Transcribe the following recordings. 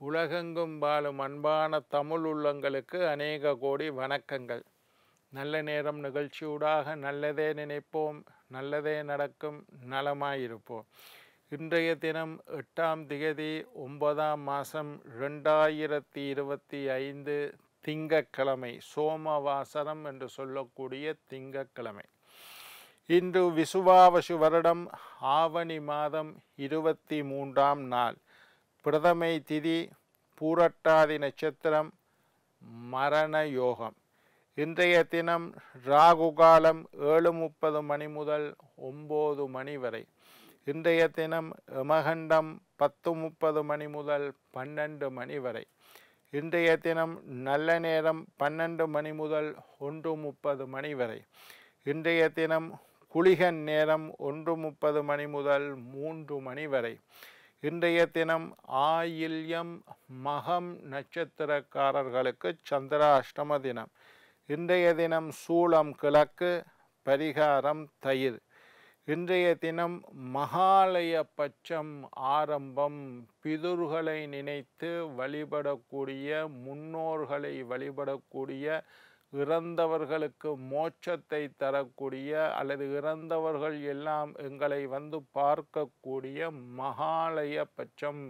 உலகெங்கும் வாழும் அன்பான தமிழ் உள்ளங்களுக்கு அநேக கோடி வணக்கங்கள். நல்ல நேரம் நிகழ்ச்சியூடாக நல்லதே நினைப்போம், நல்லதே நடக்கும், நலமாயிருப்போம். இன்றைய தினம் 8ஆம் திகதி 9ஆம் மாதம் 2025 திங்கட்கிழமை, சோமவாசரம் என்று சொல்லக்கூடிய திங்கட்கிழமை. இன்று விசுவாவசு வருடம் ஆவணி மாதம் 23ஆம் நாள், பிரதமை திதி, பூரட்டாதி நட்சத்திரம், மரண யோகம். இன்றைய தினம் ராகு காலம் 7:30 மணி முதல் 9 மணி வரை. இன்றைய தினம் யமகண்டம் 10:30 மணி முதல் 12 மணி வரை. இன்றைய தினம் நல்ல நேரம் 12 மணி முதல் 1:30 மணி வரை. இன்றைய தினம் குளிகன் நேரம் 1:30 மணி முதல் 3 மணி வரை. இன்றைய தினம் ஆயில்யம் மகம் நட்சத்திரக்காரர்களுக்கு சந்திராஷ்டம தினம். இன்றைய தினம் சூளம் கிழக்கு, பரிகாரம் தயிர். இன்றைய தினம் மகாலய பட்சம் ஆரம்பம். பிதுர்களை நினைத்து வழிபடக்கூடிய, முன்னோர்களை வழிபடக்கூடிய, இறந்தவர்களுக்கு மோட்சத்தை தரக்கூடிய அல்லது இறந்தவர்கள் எல்லாம் எங்களை வந்து பார்க்கக்கூடிய மகாலய பட்சம்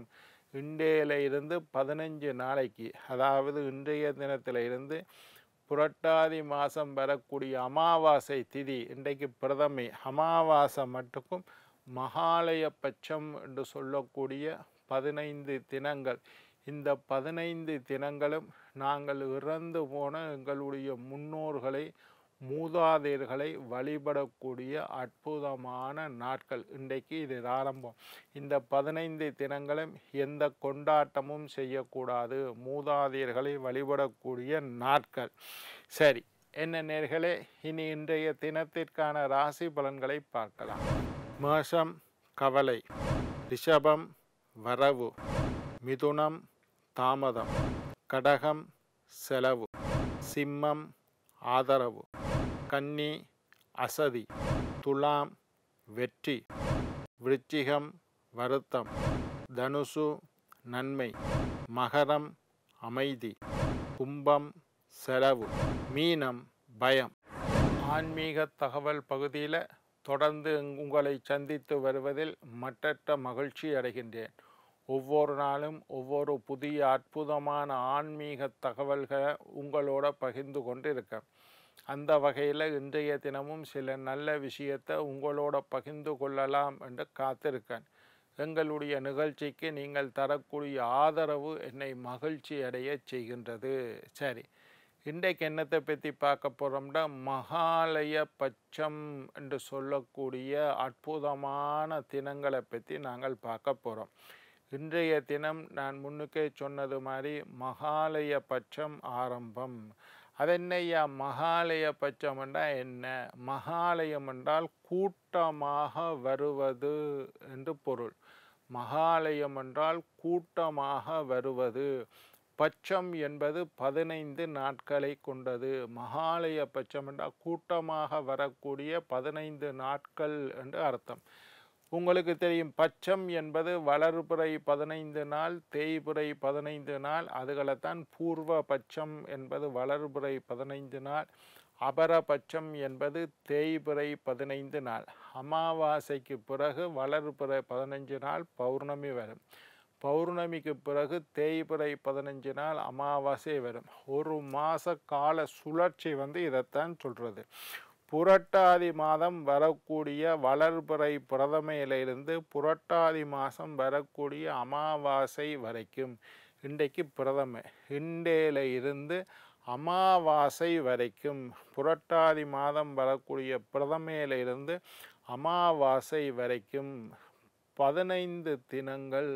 இன்றையில இருந்து 15 நாளைக்கு, அதாவது இன்றைய தினத்தில் இருந்து புரட்டாதி மாதம் வரக்கூடிய அமாவாசை திதி, இன்றைக்கு பிரதமை அமாவாசை மட்டுக்கும் மகாலய பட்சம் என்று சொல்லக்கூடிய 15 தினங்கள். இந்த 15 தினங்களும் நாங்கள் இறந்து போன எங்களுடைய முன்னோர்களை, மூதாதையர்களை வழிபடக்கூடிய அற்புதமான நாட்கள். இன்றைக்கு இது ஆரம்பம். இந்த 15 தினங்களும் எந்த கொண்டாட்டமும் செய்யக்கூடாது, மூதாதையர்களை வழிபடக்கூடிய நாட்கள். சரி, என்ன நேர்களே, இனி இன்றைய தினத்திற்கான ராசி பலன்களை பார்க்கலாம். மேஷம் கவலை, ரிஷபம் வரவு, மிதுனம் தாமதம், கடகம் செலவு, சிம்மம் ஆதரவு, கன்னி அசதி, துலாம் வெற்றி, விருச்சிகம் வருத்தம், தனுசு நன்மை, மகரம் அமைதி, கும்பம் செலவு, மீனம் பயம். ஆன்மீக தகவல் பகுதியில் தொடர்ந்து உங்களை சந்தித்து வருவதில் மற்றற்ற மகிழ்ச்சி அடைகின்றேன். ஒவ்வொரு நாளும் ஒவ்வொரு புதிய அற்புதமான ஆன்மீக தகவல்களை உங்களோட பகிர்ந்து கொண்டு இருக்கேன். அந்த வகையில் இன்றைய தினமும் சில நல்ல விஷயத்தை உங்களோட பகிர்ந்து கொள்ளலாம் என்று காத்திருக்கேன். எங்களுடைய நிகழ்ச்சிக்கு நீங்கள் தரக்கூடிய ஆதரவு என்னை மகிழ்ச்சி அடைய செய்கின்றது. சரி, இன்றைக்கு என்னத்தை பற்றி பார்க்க போகிறோம்னா, மகாலய பட்சம் என்று சொல்லக்கூடிய அற்புதமான தினங்களை பற்றி நாங்கள் பார்க்க போகிறோம். இன்றைய தினம் நான் முன்னுக்கே சொன்னது மாதிரி மகாலய பட்சம் ஆரம்பம். அதென்னையா மகாலய பட்சம் என்றால் என்ன? மகாலயம் என்றால் கூட்டமாக வருவது என்று பொருள். மகாலயம் என்றால் கூட்டமாக வருவது. பட்சம் என்பது 15 நாட்களை கொண்டது. மகாலய பட்சம் என்றால் கூட்டமாக வரக்கூடிய 15 நாட்கள் என்று அர்த்தம். உங்களுக்கு தெரியும், பட்சம் என்பது வளர்பிறை 15 நாள், தேய்பிறை 15 நாள். அதுகளைத்தான் பூர்வ பட்சம் என்பது வளர்பிறை 15 நாள், அபரபட்சம் என்பது தேய்பிறை 15 நாள். அமாவாசைக்கு பிறகு வளர்பிறை 15 நாள் பௌர்ணமி வரும். பௌர்ணமிக்கு பிறகு தேய்பிறை 15 நாள் அமாவாசை வரும். ஒரு மாத கால சுழற்சி இதைத்தான் சொல்கிறது. புரட்டாதி மாதம் வரக்கூடிய வளர்பிறை பிரதமையிலிருந்து புரட்டாதி மாதம் வரக்கூடிய அமாவாசை வரைக்கும், இன்றைக்கு பிரதமை, இன்றையில இருந்து அமாவாசை வரைக்கும், புரட்டாதி மாதம் வரக்கூடிய பிரதமையிலிருந்து அமாவாசை வரைக்கும் 15 தினங்கள்.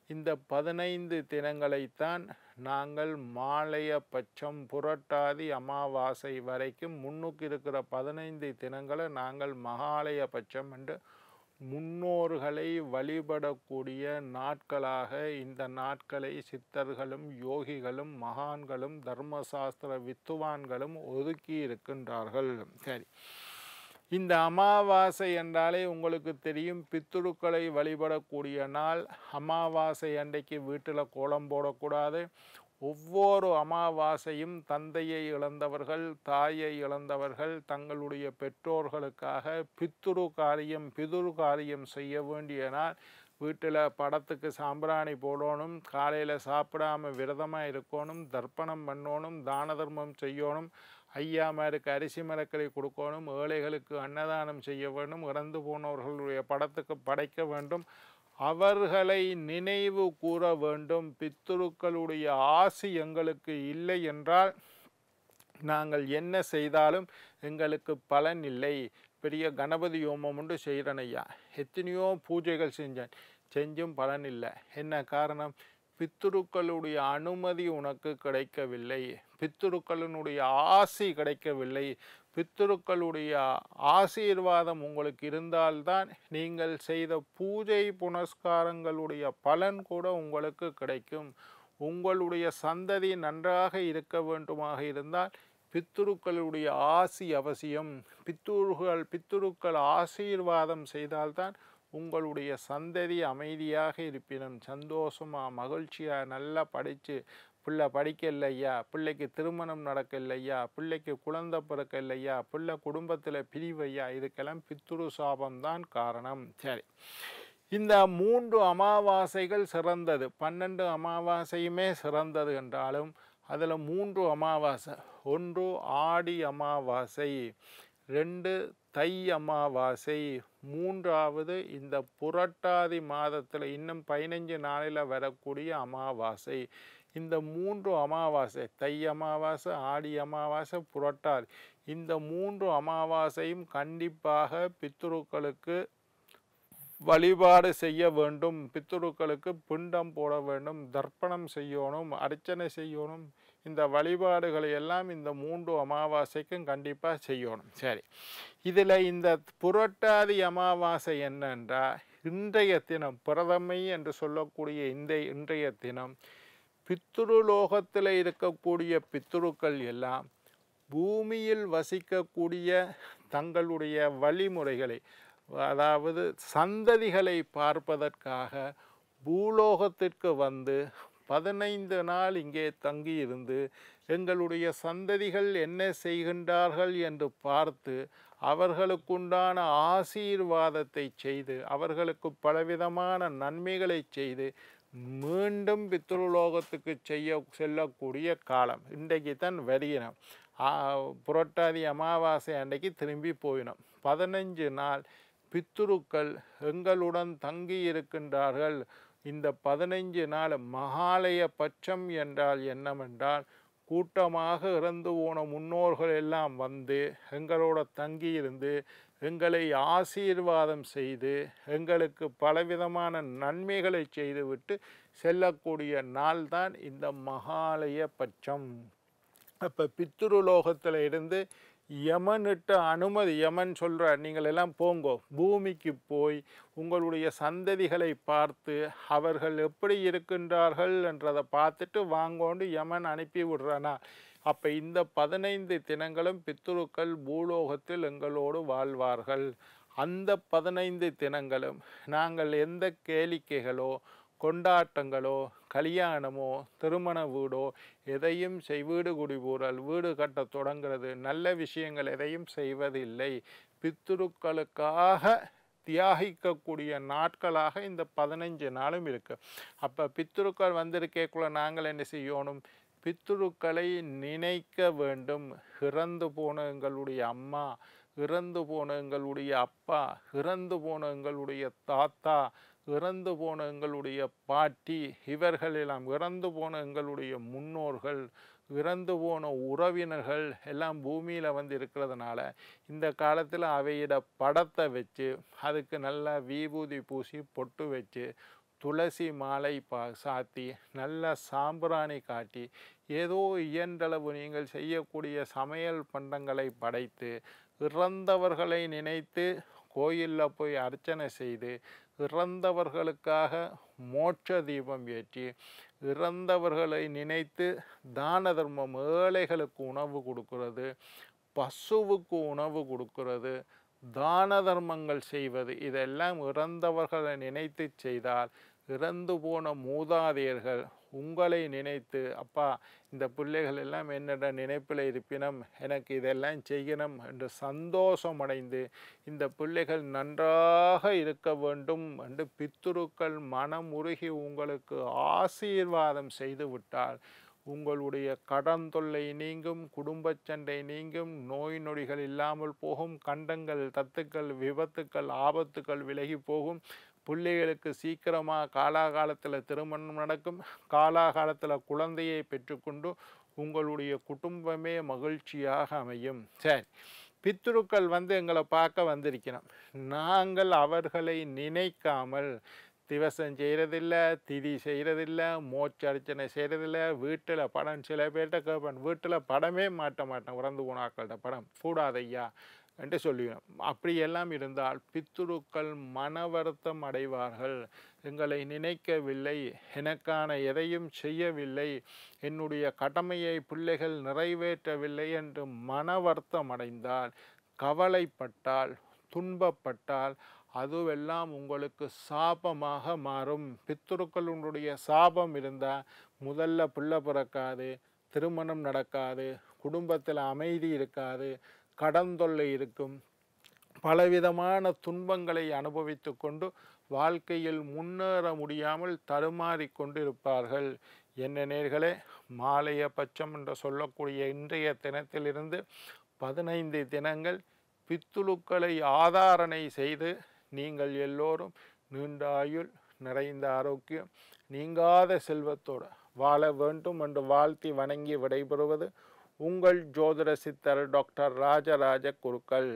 இந்த 15 தினங்களைத்தான் நாங்கள் மாலய பட்சம், புரட்டாதி அமாவாசை வரைக்கும் முன்னுக்கு இருக்கிற 15 தினங்களை நாங்கள் மகாலய பட்சம் என்று முன்னோர்களை வழிபடக்கூடிய நாட்களாக இந்த நாட்களை சித்தர்களும் யோகிகளும் மகான்களும் தர்மசாஸ்திர வித்துவான்களும் ஒதுக்கி இருக்கின்றார்கள். சரி, இந்த அமாவாசை என்றாலே உங்களுக்கு தெரியும், பித்ருக்களை வழிபடக்கூடிய நாள். அமாவாசை அன்றைக்கு வீட்டில் கோலம் போடக்கூடாது. ஒவ்வொரு அமாவாசையும் தந்தையை இழந்தவர்கள், தாயை இழந்தவர்கள் தங்களுடைய பெற்றோர்களுக்காக பிதுரு காரியம் செய்ய வேண்டிய நாள். வீட்டில் படத்துக்கு சாம்பிராணி போடணும், காலையில் சாப்பிடாம விரதமாக இருக்கணும், தர்ப்பணம் பண்ணணும், தான தர்மம் செய்யணும், ஐயாமாருக்கு அரிசி மரக்கறி கொடுக்கணும், ஏழைகளுக்கு அன்னதானம் செய்ய வேண்டும், இறந்து போனவர்களுடைய படத்துக்கு படைக்க வேண்டும், அவர்களை நினைவு கூற வேண்டும். பித்ருக்களுடைய ஆசி எங்களுக்கு இல்லை என்றால் நாங்கள் என்ன செய்தாலும் எங்களுக்கு பலன் இல்லை. பெரிய கணபதி ஹோமம் உண்டு செய்கிறேன் ஐயா, எத்தனையோ பூஜைகள் செஞ்சும் பலன் இல்லை. என்ன காரணம்? பித்ருக்களுடைய அனுமதி உனக்கு கிடைக்கவில்லை, பித்ருக்களினுடைய ஆசி கிடைக்கவில்லை. பித்ருக்களுடைய ஆசீர்வாதம் உங்களுக்கு இருந்தால்தான் நீங்கள் செய்த பூஜை புனஸ்காரங்களுடைய பலன் கூட உங்களுக்கு கிடைக்கும். உங்களுடைய சந்ததி நன்றாக இருக்க வேண்டுமாக இருந்தால் பித்ருக்களுடைய ஆசி அவசியம். பித்ருக்கள் ஆசீர்வாதம் செய்தால்தான் உங்களுடைய சந்ததி அமைதியாக இருப்பினும், சந்தோஷமாக மகிழ்ச்சியாக நல்லா படித்து, பிள்ளை படிக்கலையா, பிள்ளைக்கு திருமணம் நடக்கலையா, பிள்ளைக்கு குழந்தை பிறக்கலையா, பிள்ளை குடும்பத்தில் பிரிவையா, இதுக்கெல்லாம் பித்ரு சாபம்தான் காரணம். சரி, இந்த 3 அமாவாசைகள் சிறந்தது. 12 அமாவாசையுமே சிறந்தது என்றாலும் அதில் 3 அமாவாசை. 1 ஆடி அமாவாசை, 2 தை அமாவாசை, 3வது இந்த புரட்டாதி மாதத்தில் இன்னும் 15 நாளில் வரக்கூடிய அமாவாசை. இந்த 3 அமாவாசை, தை அமாவாசை, ஆடி அமாவாசை, புரட்டாதி, இந்த 3 அமாவாசையும் கண்டிப்பாக பித்ருக்களுக்கு வழிபாடு செய்ய வேண்டும். பித்ருக்களுக்கு பிண்டம் போட வேண்டும், தர்ப்பணம் செய்யணும், அர்ச்சனை செய்யணும். இந்த வழிபாடுகளை எல்லாம் இந்த 3 அமாவாசைக்கும் கண்டிப்பாக செய்யணும். சரி, இதில் இந்த புரட்டாதி அமாவாசை என்னென்றால், இன்றைய தினம் பிரதமை என்று சொல்லக்கூடிய இன்றைய தினம் பித்ருலோகத்தில் இருக்கக்கூடிய பித்ருக்கள் எல்லாம் பூமியில் வசிக்கக்கூடிய தங்களுடைய வழிமுறைகளை, அதாவது சந்ததிகளை பார்ப்பதற்காக பூலோகத்திற்கு வந்து 15 நாள் இங்கே தங்கியிருந்து எங்களுடைய சந்ததிகள் என்ன செய்கின்றார்கள் என்று பார்த்து அவர்களுக்குண்டான ஆசீர்வாதத்தை செய்து அவர்களுக்கு பலவிதமான நன்மைகளை செய்து மீண்டும் பித்ருலோகத்துக்கு செல்லக்கூடிய காலம் இன்றைக்கு தான் வருகிறோம். புரட்டாதி அமாவாசை அன்றைக்கு திரும்பி போயினோம். 15 நாள் பித்ருக்கள் எங்களுடன் தங்கி இருக்கின்றார்கள். இந்த 15 நாள் மகாலய பட்சம் என்றால் என்னவென்றால், கூட்டமாக இறந்து போன முன்னோர்கள் எல்லாம் வந்து எங்களோட தங்கியிருந்து எங்களை ஆசீர்வாதம் செய்து எங்களுக்கு பலவிதமான நன்மைகளை செய்துவிட்டு செல்லக்கூடிய நாள்தான் இந்த மகாலய பட்சம். அப்போ பித்ருலோகத்தில் இருந்து யமனிட்ட அனுமதி, யமன் சொல்கிறார், நீங்கள் எல்லாம் போங்கோ, பூமிக்கு போய் உங்களுடைய சந்ததிகளை பார்த்து அவர்கள் எப்படி இருக்கின்றார்கள் என்றதை பார்த்துட்டு வாங்கோண்டு யமன் அனுப்பி விடுறானா. அப்போ இந்த 15 தினங்களும் பித்ருக்கள் பூலோகத்தில் எங்களோடு வாழ்வார்கள். அந்த 15 தினங்களும் நாங்கள் எந்த கேளிக்கைகளோ கொண்டாட்டங்களோ கல்யாணமோ திருமண வீடோ எதையும் வீடு குடிபூரல், வீடு கட்ட தொடங்கிறது, நல்ல விஷயங்கள் எதையும் செய்வதில்லை. பித்ருக்களுக்காக தியாகிக்கக்கூடிய நாட்களாக இந்த 15 நாளும் இருக்குது. அப்போ பித்ருக்கள் வந்திருக்கக்குள்ள நாங்கள் என்ன செய்யணும்? பித்ருக்களை நினைக்க வேண்டும். இறந்து போன எங்களுடைய அம்மா, இறந்து போன எங்களுடைய அப்பா, இறந்து போன எங்களுடைய தாத்தா, இறந்து போன எங்களுடைய பாட்டி, இவர்களெல்லாம் இறந்து போன எங்களுடைய முன்னோர்கள், இறந்து போன உறவினர்கள் எல்லாம் பூமியில் வந்து இருக்கிறதுனால இந்த காலத்தில் அவையிட படத்தை வச்சு அதுக்கு நல்லா விபூதி பூசி பொட்டு வச்சு துளசி மாலை சாத்தி நல்ல சாம்பிராணி காட்டி ஏதோ இயன்றளவு நீங்கள் செய்யக்கூடிய சமையல் பண்டங்களை படைத்து இறந்தவர்களை நினைத்து கோயிலில் போய் அர்ச்சனை செய்து இறந்தவர்களுக்காக மோட்ச தீபம் ஏற்றி இறந்தவர்களை நினைத்து தான தர்மம், ஏழைகளுக்கு உணவு கொடுக்கிறது, பசுவுக்கு உணவு கொடுக்கிறது, தான தர்மங்கள் செய்வது, இதெல்லாம் இறந்தவர்களை நினைத்து செய்தால் இறந்து போன மூதாதையர்கள் உங்களை நினைத்து, அப்பா இந்த பிள்ளைகள் எல்லாம் என்னோட நினைப்பில் இருப்பினும் எனக்கு இதெல்லாம் செய்யணும் என்று சந்தோஷம் அடைந்து இந்த பிள்ளைகள் நன்றாக இருக்க வேண்டும் என்று பித்துருக்கள் மனமுருகி உங்களுக்கு ஆசீர்வாதம் செய்து விட்டால் உங்களுடைய கடன் தொல்லை நீங்கும், குடும்ப சண்டை நீங்கும், நோய் நொடிகள் இல்லாமல் போகும், கண்டங்கள், தத்துக்கள், விபத்துக்கள், ஆபத்துக்கள் விலகி போகும். பிள்ளைகளுக்கு சீக்கிரமாக காலாகாலத்தில் திருமணம் நடக்கும், காலாகாலத்தில் குழந்தையை பெற்றுக்கொண்டு உங்களுடைய குடும்பமே மகிழ்ச்சியாக அமையும். சரி, பித்ருக்கள் எங்களை பார்க்க வந்திருக்கிறோம். நாங்கள் அவர்களை நினைக்காமல் திவசம் செய்கிறதில்ல, திதி செய்கிறதில்ல, மோட்ச அர்ச்சனை செய்கிறதில்ல, வீட்டில் படம் சில பேர்கிட்ட கேட்பேன், வீட்டில் படமே மாட்டேன், இறந்து போனாக்கள்கிட்ட படம் கூடாதையா என்று சொல்லுவேன். அப்படியெல்லாம் இருந்தால் பித்துருக்கள் மன வருத்தம் அடைவார்கள். எங்களை நினைக்கவில்லை, எனக்கான எதையும் செய்யவில்லை, என்னுடைய கடமையை பிள்ளைகள் நிறைவேற்றவில்லை என்று மன வருத்தம் அடைந்தால், கவலைப்பட்டால், துன்பப்பட்டால் அதுவெல்லாம் உங்களுக்கு சாபமாக மாறும். பித்துருக்களுடைய சாபம் இருந்தால் முதல்ல பிள்ளை பிறக்காது, திருமணம் நடக்காது, குடும்பத்தில் அமைதி இருக்காது, கடன் தொல்லை இருக்கும், பலவிதமான துன்பங்களை அனுபவித்து கொண்டு வாழ்க்கையில் முன்னேற முடியாமல் தடுமாறிக்கொண்டு இருப்பார்கள். என்ன நேர்களே, மாலைய பட்சம் என்று சொல்லக்கூடிய இன்றைய தினத்திலிருந்து 15 தினங்கள் பித்துருக்களை ஆதாரணை செய்து நீங்கள் எல்லோரும் நீண்ட ஆயுள், நிறைந்த ஆரோக்கியம், நீங்காத செல்வத்தோடு வாழ வேண்டும் என்று வாழ்த்தி வணங்கி விடைபெறுவது உங்கள் ஜோதிட சித்தர் டாக்டர் ராஜராஜ குருக்கள்.